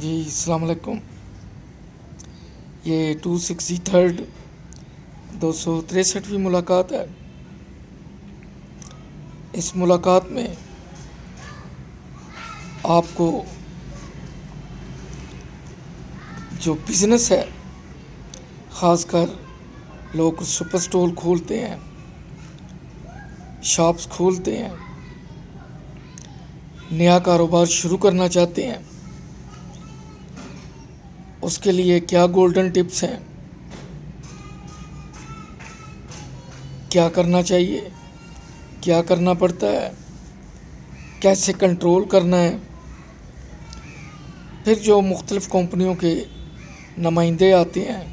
جی السلام علیکم. یہ 263 263ویں ملاقات ہے. اس ملاقات میں آپ کو جو بزنس ہے، خاص کر لوگ سپر اسٹور کھولتے ہیں، شاپس کھولتے ہیں، نیا کاروبار شروع کرنا چاہتے ہیں، اس کے لیے کیا گولڈن ٹپس ہیں، کیا کرنا چاہیے، کیا کرنا پڑتا ہے، کیسے کنٹرول کرنا ہے. پھر جو مختلف کمپنیوں کے نمائندے آتے ہیں،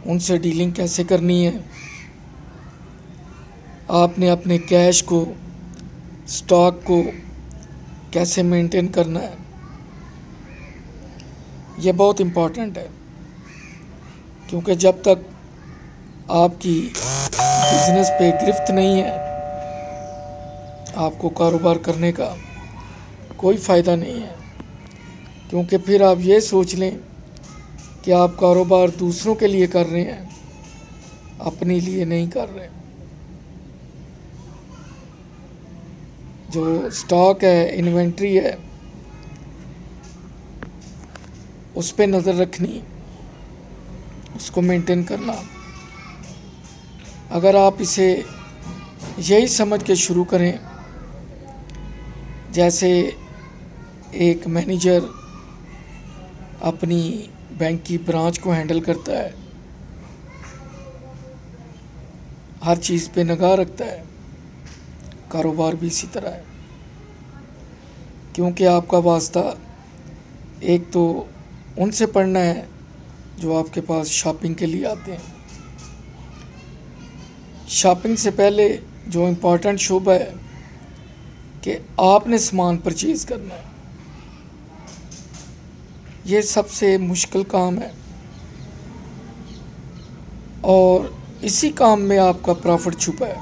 ان سے ڈیلنگ کیسے کرنی ہے. آپ نے اپنے کیش کو، سٹاک کو کیسے مینٹین کرنا ہے. یہ بہت امپورٹنٹ ہے، کیونکہ جب تک آپ کی بزنس پہ گرفت نہیں ہے، آپ کو کاروبار کرنے کا کوئی فائدہ نہیں ہے. کیونکہ پھر آپ یہ سوچ لیں کہ آپ کاروبار دوسروں کے لیے کر رہے ہیں، اپنے لیے نہیں کر رہے. جو سٹاک ہے، انوینٹری ہے، اس پہ نظر رکھنی، اس کو مینٹین کرنا. اگر آپ اسے یہی سمجھ کے شروع کریں، جیسے ایک مینیجر اپنی بینک کی برانچ کو ہینڈل کرتا ہے، ہر چیز پہ نگاہ رکھتا ہے، کاروبار بھی اسی طرح ہے. کیونکہ آپ کا واسطہ ایک تو ان سے پڑھنا ہے جو آپ کے پاس شاپنگ کے لیے آتے ہیں. شاپنگ سے پہلے جو امپورٹنٹ شعبہ ہے کہ آپ نے سامان پرچیز کرنا ہے، یہ سب سے مشکل کام ہے، اور اسی کام میں آپ کا پرافٹ چھپا ہے.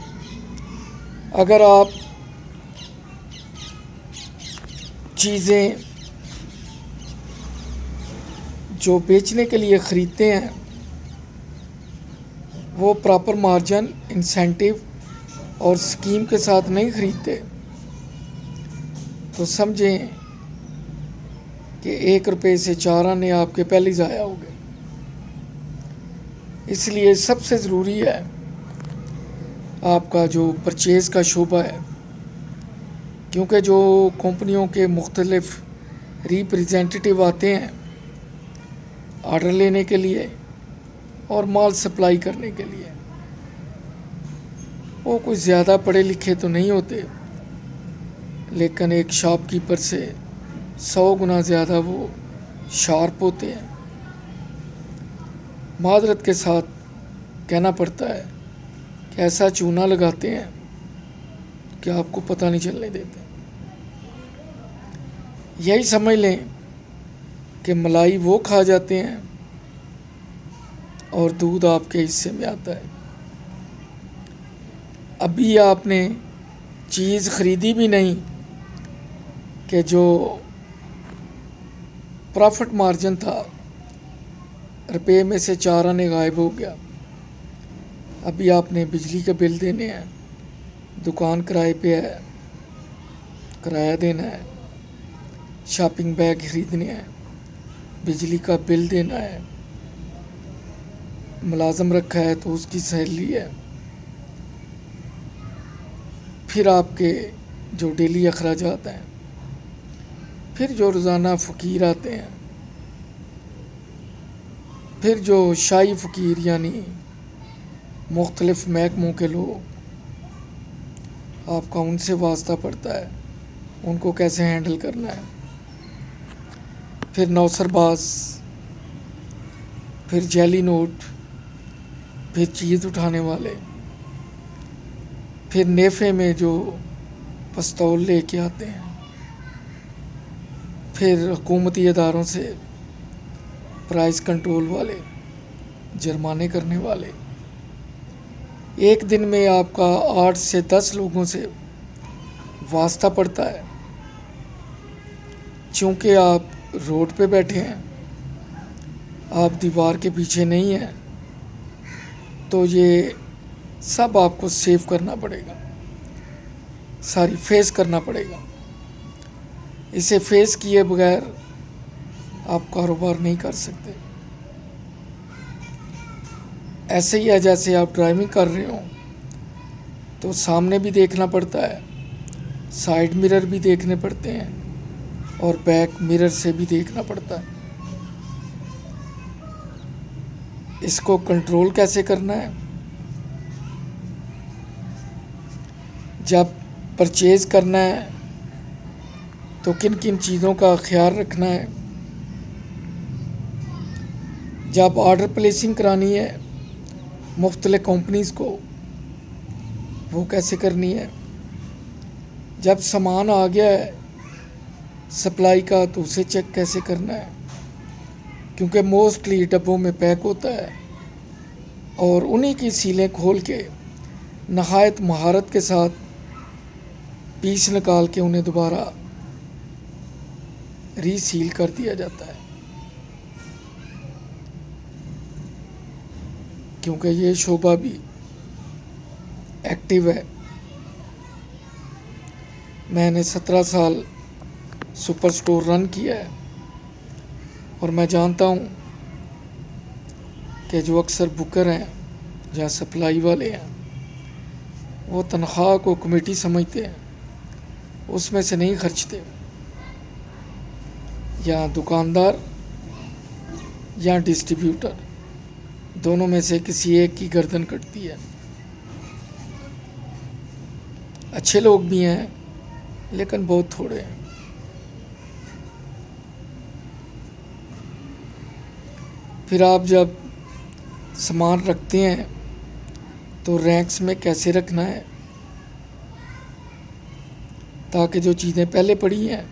اگر آپ چیزیں جو بیچنے کے لیے خریدتے ہیں وہ پراپر مارجن، انسینٹیو اور اسکیم کے ساتھ نہیں خریدتے، تو سمجھیں کہ 1 روپے سے 4 آنے آپ کے پہلے ضائع ہو گئے. اس لیے سب سے ضروری ہے آپ کا جو پرچیز کا شعبہ ہے، کیونکہ جو کمپنیوں کے مختلف ریپریزنٹیٹیو آتے ہیں آرڈر لینے کے لیے اور مال سپلائی کرنے کے لیے، وہ کوئی زیادہ پڑھے لکھے تو نہیں ہوتے، لیکن ایک شاپ کیپر سے 100 گنا زیادہ وہ شارپ ہوتے ہیں. معذرت کے ساتھ کہنا پڑتا ہے کہ ایسا چونا لگاتے ہیں کہ آپ کو پتہ نہیں چلنے دیتے. یہی سمجھ لیں کہ ملائی وہ کھا جاتے ہیں اور دودھ آپ کے حصے میں آتا ہے. ابھی آپ نے چیز خریدی بھی نہیں کہ جو پرافٹ مارجن تھا، روپے میں سے 4 آنے غائب ہو گیا. ابھی آپ نے بجلی کا بل دینے ہیں، دکان کرائے پہ ہے، کرایہ دینا ہے، شاپنگ بیگ خریدنے ہیں، بجلی کا بل دینا ہے، ملازم رکھا ہے تو اس کی سیلری ہے. پھر آپ کے جو ڈیلی اخراجات ہیں، پھر جو روزانہ فقیر آتے ہیں، پھر جو شاہی فقیر یعنی مختلف محکموں کے لوگ، آپ کا ان سے واسطہ پڑتا ہے، ان کو کیسے ہینڈل کرنا ہے. پھر نوسر باز، پھر جعلی نوٹ، پھر چیز اٹھانے والے، پھر نیفے میں جو پستول لے کے آتے ہیں، پھر حکومتی اداروں سے پرائز کنٹرول والے، جرمانے کرنے والے. ایک دن میں آپ کا 8 سے 10 لوگوں سے واسطہ پڑتا ہے. چونکہ آپ روڈ پہ بیٹھے ہیں، آپ دیوار کے پیچھے نہیں ہیں، تو یہ سب آپ کو سیو کرنا پڑے گا، ساری فیس کرنا پڑے گا۔ اسے فیس کیے بغیر آپ کاروبار نہیں کر سکتے۔ ایسے ہی ہے جیسے آپ ڈرائیونگ کر رہے ہوں تو سامنے بھی دیکھنا پڑتا ہے، سائیڈ مرر بھی دیکھنے پڑتے ہیں، اور بیک مرر سے بھی دیکھنا پڑتا ہے۔ اس کو کنٹرول کیسے کرنا ہے؟ جب پرچیز کرنا ہے تو کن کن چیزوں کا خیال رکھنا ہے؟ جب آرڈر پلیسنگ کرانی ہے مختلف کمپنیز کو، وہ کیسے کرنی ہے؟ جب سامان آ گیا ہے سپلائی کا تو اسے چیک کیسے کرنا ہے؟ کیونکہ موسٹلی ڈبوں میں پیک ہوتا ہے، اور انہی کی سیلیں کھول کے نہایت مہارت کے ساتھ پیس نکال کے انہیں دوبارہ ری سیل کر دیا جاتا ہے، کیونکہ یہ شعبہ بھی ایکٹیو ہے۔ میں نے 17 سال سپر سٹور رن کیا ہے، اور میں جانتا ہوں کہ جو اکثر بکر ہیں یا سپلائی والے ہیں وہ تنخواہ کو کمیٹی سمجھتے ہیں، اس میں سے نہیں خرچتے، یا دکاندار یا ڈسٹریبیوٹر، دونوں میں سے کسی ایک کی گردن کٹتی ہے۔ اچھے لوگ بھی ہیں لیکن بہت تھوڑے ہیں۔ پھر آپ جب سامان رکھتے ہیں تو رینکس میں کیسے رکھنا ہے تاکہ جو چیزیں پہلے پڑی ہیں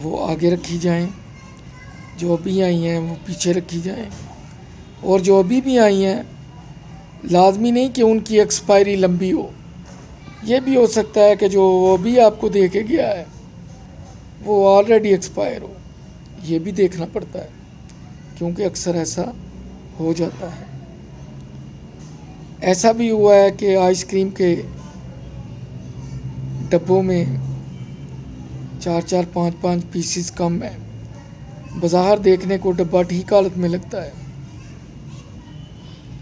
وہ آگے رکھی جائیں، جو ابھی آئی ہیں وہ پیچھے رکھی جائیں، اور جو ابھی بھی آئی ہیں لازمی نہیں کہ ان کی ایکسپائری لمبی ہو، یہ بھی ہو سکتا ہے کہ جو ابھی آپ کو دے کے گیا ہے وہ آلریڈی ایکسپائر ہو، یہ بھی دیکھنا پڑتا ہے، کیونکہ اکثر ایسا ہو جاتا ہے۔ ایسا بھی ہوا ہے کہ آئس کریم کے ڈبوں میں 4 5 پیسز کم ہیں، بظاہر دیکھنے کو ڈبہ ٹھیک حالت میں لگتا ہے،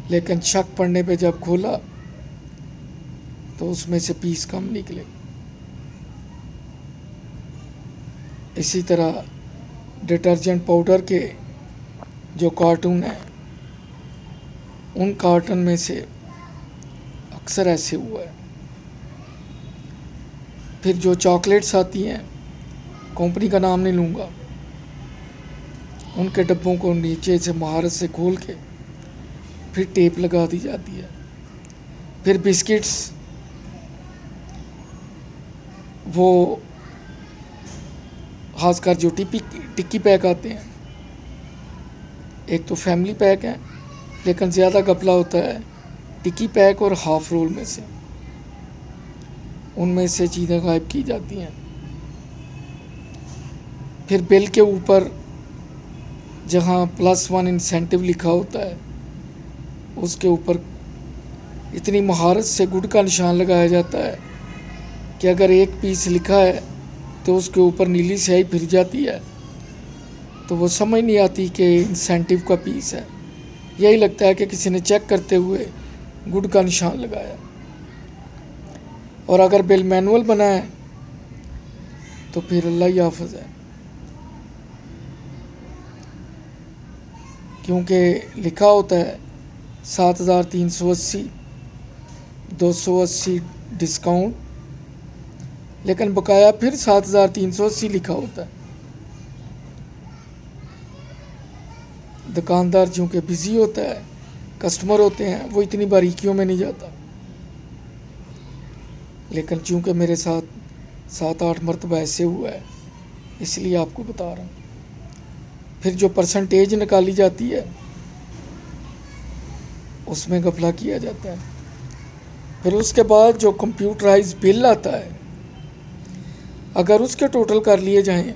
لیکن شک پڑنے پہ جب کھولا تو اس میں سے پیس کم نکلے۔ اسی طرح ڈٹرجنٹ پاؤڈر کے جو کارٹون ہیں ان کارٹن میں سے اکثر ایسے ہوا ہے۔ پھر جو چاکلیٹس آتی ہیں، کمپنی کا نام نہیں لوں گا، ان کے ڈبوں کو نیچے سے مہارت سے کھول کے پھر ٹیپ لگا دی جاتی ہے۔ پھر بسکٹس، وہ خاص کر جو ٹکی پیک آتے ہیں، ایک تو فیملی پیک ہے لیکن زیادہ گپلا ہوتا ہے ٹکی پیک اور ہاف رول میں سے، ان میں سے چیزیں غائب کی جاتی ہیں۔ پھر بل کے اوپر جہاں +1 انسینٹیو لکھا ہوتا ہے اس کے اوپر اتنی مہارت سے گڈ کا نشان لگایا جاتا ہے کہ اگر ایک پیس لکھا ہے تو اس کے اوپر نیلی سیاہی پھر جاتی ہے تو وہ سمجھ نہیں آتی کہ انسینٹیو کا پیس ہے، یہی لگتا ہے کہ کسی نے چیک کرتے ہوئے گڈ کا نشان لگایا۔ اور اگر بل مینول بنا ہے تو پھر اللہ ہی حافظ ہے، کیونکہ لکھا ہوتا ہے 7380 280 ڈسکاؤنٹ، لیکن بقایا پھر 7380 لکھا ہوتا ہے۔ دکاندار چونکہ بزی ہوتا ہے، کسٹمر ہوتے ہیں، وہ اتنی باریکیوں میں نہیں جاتا، لیکن چونکہ میرے ساتھ 7 8 مرتبہ ایسے ہوا ہے اس لیے آپ کو بتا رہا ہوں۔ پھر جو پرسنٹیج نکالی جاتی ہے اس میں غفلہ کیا جاتا ہے۔ پھر اس کے بعد جو کمپیوٹرائز بل آتا ہے، اگر اس کے ٹوٹل کر لیے جائیں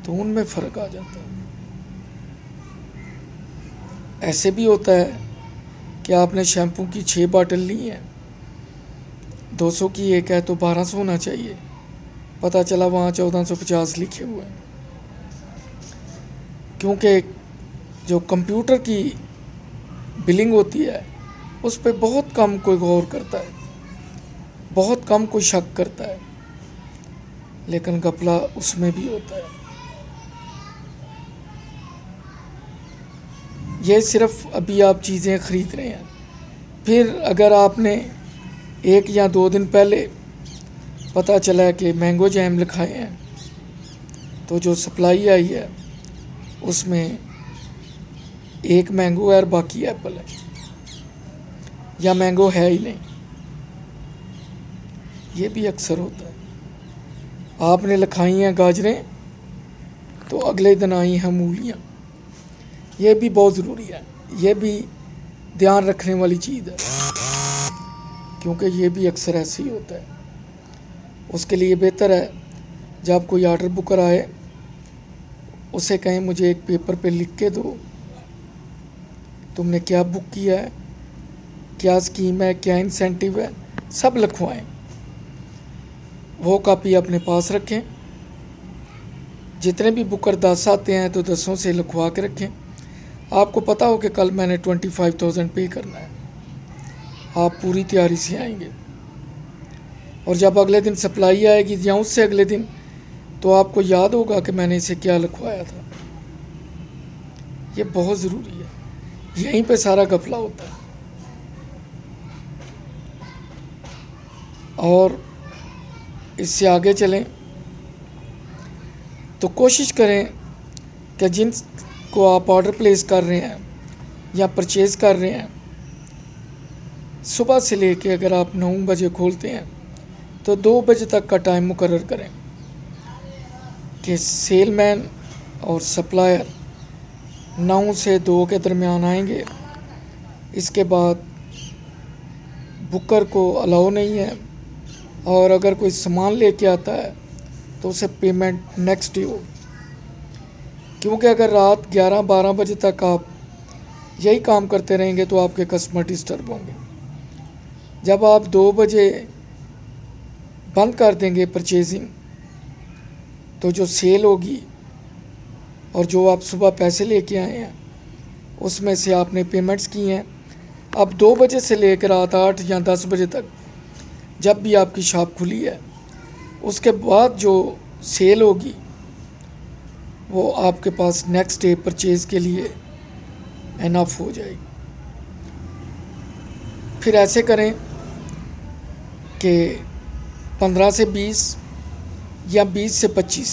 تو ان میں فرق آ جاتا ہے۔ ایسے بھی ہوتا ہے کہ آپ نے شیمپو کی 6 باٹل لی ہیں، 200 کی ایک ہے تو 1200 ہونا چاہیے، پتہ چلا وہاں 1450 لکھے ہوئے ہیں۔ کیونکہ جو کمپیوٹر کی بلنگ ہوتی ہے اس پہ بہت کم کوئی غور کرتا ہے، بہت کم کوئی شک کرتا ہے، لیکن گھپلہ اس میں بھی ہوتا ہے۔ یہ صرف ابھی آپ چیزیں خرید رہے ہیں، پھر اگر آپ نے 1 یا 2 دن پہلے پتہ چلا کہ مینگو جیم لکھائے ہیں تو جو سپلائی آئی ہے اس میں 1 مینگو ہے اور باقی ایپل ہے، یا مینگو ہے ہی نہیں۔ یہ بھی اکثر ہوتا ہے۔ آپ نے لکھائی ہیں گاجریں تو اگلے دن آئی ہیں مولیاں۔ یہ بھی بہت ضروری ہے، یہ بھی دھیان رکھنے والی چیز ہے، کیونکہ یہ بھی اکثر ایسے ہی ہوتا ہے۔ اس کے لیے بہتر ہے جب کوئی آرڈر بکر آئے اسے کہیں مجھے ایک پیپر پہ لکھ کے دو تم نے کیا بک کیا ہے، کیا اسکیم ہے، کیا انسینٹیو ہے، سب لکھوائیں۔ وہ کاپی اپنے پاس رکھیں، جتنے بھی بکر 10 آتے ہیں تو 10 سے لکھوا کے رکھیں۔ آپ کو پتہ ہو کہ کل میں نے 25,000 پے کرنا ہے، آپ پوری تیاری سے آئیں گے، اور جب اگلے دن سپلائی آئے گی یا اس سے اگلے دن تو آپ کو یاد ہوگا کہ میں نے اسے کیا لکھوایا تھا۔ یہ بہت ضروری ہے، یہیں پہ سارا گھپلہ ہوتا ہے۔ اور اس سے آگے چلیں تو کوشش کریں کہ جن کو آپ آرڈر پلیس کر رہے ہیں یا پرچیز کر رہے ہیں، صبح سے لے کے اگر آپ 9 بجے کھولتے ہیں تو 2 بجے تک کا ٹائم مقرر کریں کہ سیل مین اور سپلائر 9 سے 2 کے درمیان آئیں گے۔ اس کے بعد بکر کو الاؤ نہیں ہے، اور اگر کوئی سامان لے کے آتا ہے تو اسے پیمنٹ نیکسٹ ڈے ہوگی، کیونکہ اگر رات 11-12 بجے تک آپ یہی کام کرتے رہیں گے تو آپ کے کسٹمر ڈسٹرب ہوں گے۔ جب آپ 2 بجے بند کر دیں گے پرچیزنگ تو جو سیل ہوگی اور جو آپ صبح پیسے لے کے آئے ہیں اس میں سے آپ نے پیمنٹس کی ہیں، اب 2 بجے سے لے کر رات 8 یا 10 بجے تک جب بھی آپ کی شاپ کھلی ہے، اس کے بعد جو سیل ہوگی وہ آپ کے پاس نیکسٹ ڈے پرچیز کے لیے انف ہو جائے گی۔ پھر ایسے کریں کہ 15 سے 20 یا 20 سے 25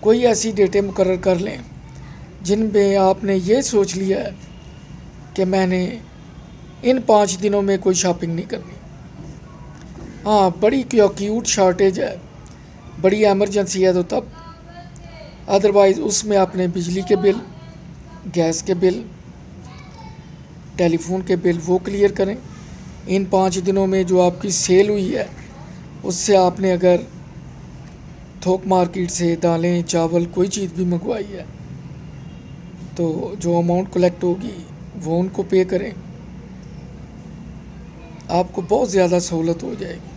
کوئی ایسی ڈیٹیں مقرر کر لیں جن میں آپ نے یہ سوچ لیا ہے کہ میں نے ان 5 دنوں میں کوئی شاپنگ نہیں کرنی۔ ہاں، بڑی ایکیوٹ شارٹیج ہے، بڑی ایمرجنسی ہے تو تب، ادروائز اس میں اپنے بجلی کے بل، گیس کے بل، ٹیلی فون کے بل وہ کلیئر کریں۔ ان 5 دنوں میں جو آپ کی سیل ہوئی ہے اس سے آپ نے اگر تھوک مارکیٹ سے دالیں، چاول، کوئی چیز بھی منگوائی ہے تو جو اماؤنٹ کلیکٹ ہوگی وہ ان کو پے کریں، آپ کو بہت زیادہ سہولت ہو جائے گی۔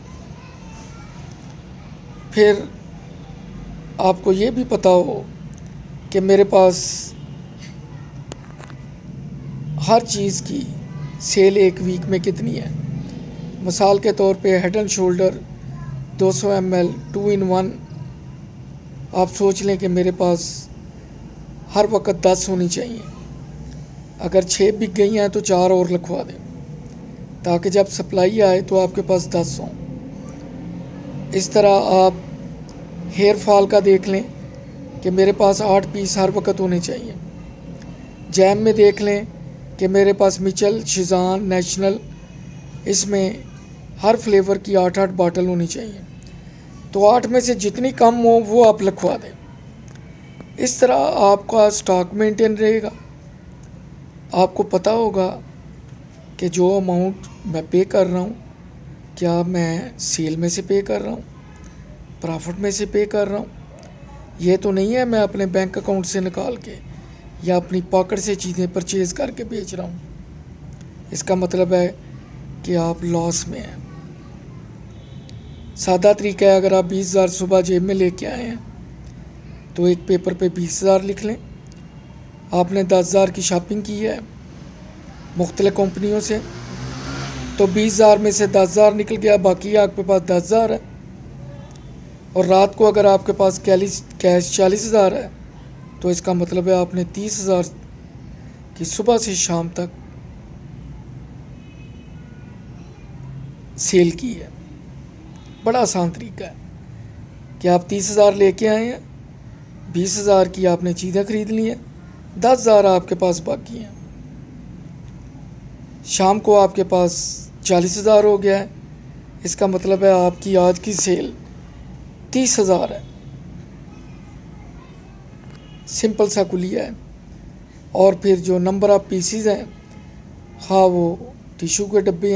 پھر آپ کو یہ بھی پتہ ہو کہ میرے پاس ہر چیز کی سیل 1 ویک میں کتنی ہے۔ مثال کے طور پہ head and shoulder 200 ml 2 in 1 آپ سوچ لیں کہ میرے پاس ہر وقت 10 ہونی چاہیے، اگر 6 بک گئی ہیں تو 4 اور لکھوا دیں تاکہ جب سپلائی آئے تو آپ کے پاس 10 ہوں۔ اس طرح آپ ہیئر فال کا دیکھ لیں کہ میرے پاس 8 پیس ہر وقت ہونے چاہیے۔ جیم میں دیکھ لیں کہ میرے پاس مچل، شیزان، نیشنل، اس میں ہر فلیور کی 8 باٹل ہونی چاہیے، تو 8 میں سے جتنی کم ہو وہ آپ لکھوا دیں۔ اس طرح آپ کا سٹاک مینٹین رہے گا، آپ کو پتہ ہوگا کہ جو اماؤنٹ میں پے کر رہا ہوں کیا میں سیل میں سے پے کر رہا ہوں، پرافٹ میں سے پے کر رہا ہوں، یہ تو نہیں ہے میں اپنے بینک اکاؤنٹ سے نکال کے یا اپنی پاکٹ سے چیزیں پرچیز کر کے بیچ رہا ہوں. اس کا مطلب ہے کہ آپ لاس میں ہیں. سادہ طریقہ ہے، اگر آپ 20,000 صبح جیب میں لے کے آئے ہیں تو ایک پیپر پہ 20,000 لکھ لیں. آپ نے 10,000 کی شاپنگ کی ہے مختلف کمپنیوں سے، تو 20,000 میں سے 10,000 نکل گیا، باقی آپ کے پاس 10,000 ہے. اور رات کو اگر آپ کے پاس کیش 40,000 ہے تو اس کا مطلب ہے آپ نے 30,000 کی صبح سے شام تک سیل کی ہے. بڑا آسان طریقہ ہے کہ آپ 30,000 لے کے آئے ہیں، 20,000 کی آپ نے چیزیں خرید لی ہیں، 10,000 آپ کے پاس باقی ہیں. شام کو آپ کے پاس 40,000 ہو گیا ہے. اس کا مطلب ہے آپ کی آج کی سیل 30,000 ہے. سمپل سا کلیہ ہے. اور پھر جو نمبر آف پیسز ہیں، ہاں وہ ٹیشو کے ڈبے